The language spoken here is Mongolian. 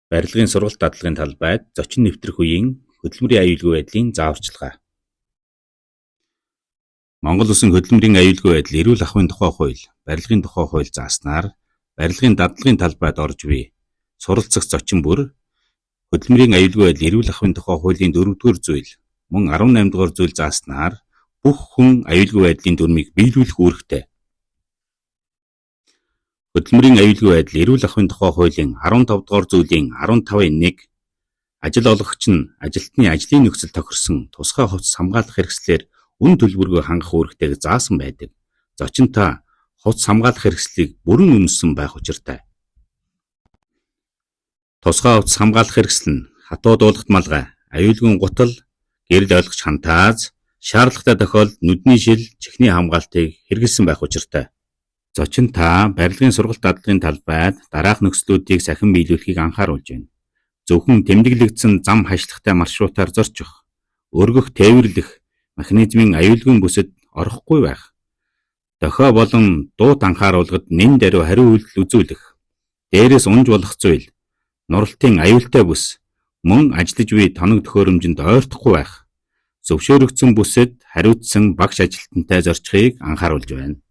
Барилгын сургалт дадлагын талбайд зочин нэвтрэх үеийн хөдөлмөрийн аюулгүй байдлын зааварчилгаа. Монгол Улсын хөдөлмөрийн аюулгүй байдал эрүүл ахуйн тухай хууль, барилгын тухай хууль зааснаар барилгын дадлагын талбайд орж буй суралцах зочин бүр хөдөлмөрийн аюулгүй байдал эрүүл ахуйн тухай хуулийн 4-р зүйл мөн 18-р зүйл зааснаар бүх хүн аюулгүй байдлын дүрмийг биелүүлэх үүрэгтэй. Хөдөлмөрийн аюулгүй байдал эрүүл ахуйн тухай хуулийн 15-р зүйлийн 15-1 ажил олгогч нь ажилтны ажлын нөхцөл тохирсон тусгай хувцас хамгаалах хэрэгслээр үн төлбөргүй хангах үүрэгтэйг заасан байдаг. Зочинтой хувцас хамгаалах хэрэгслийг бүрэн үнэлсэн байх учиртай. Тусгай хувцас хамгаалах хэрэгсэл нь хатуу дуулахт малгай, аюулгүй гутал, гэрэл ойлгож хантааз, шаардлагатай тохиолдолд нүдний шил, чихний хамгаалтыг хэрэгэлсэн байх учиртай. Зочин та барилгын сургалт дадлагын талбайд дараах нөхцлүүдийг сахин биелүүлэхийг анхааруулж байна. Зөвхөн тэмдэглэгдсэн зам хашлагтай маршрутаар зорчих, өргөх, тээвэрлэх механизмын аюулгүй бүсэд орохгүй байх. Дохио болон дуут анхааруулгад нэн даруй хариу үйлдэл үзүүлэх. Дээрээс унж болох зүйл, нуралтын аюултай бүс, мөн ажиллаж буй тоног төхөөрөмжөнд ойртохгүй байх. Зөвшөөрөгдсөн бүсэд хариуцсан багш ажилтнтай зорчихыг анхааруулж байна.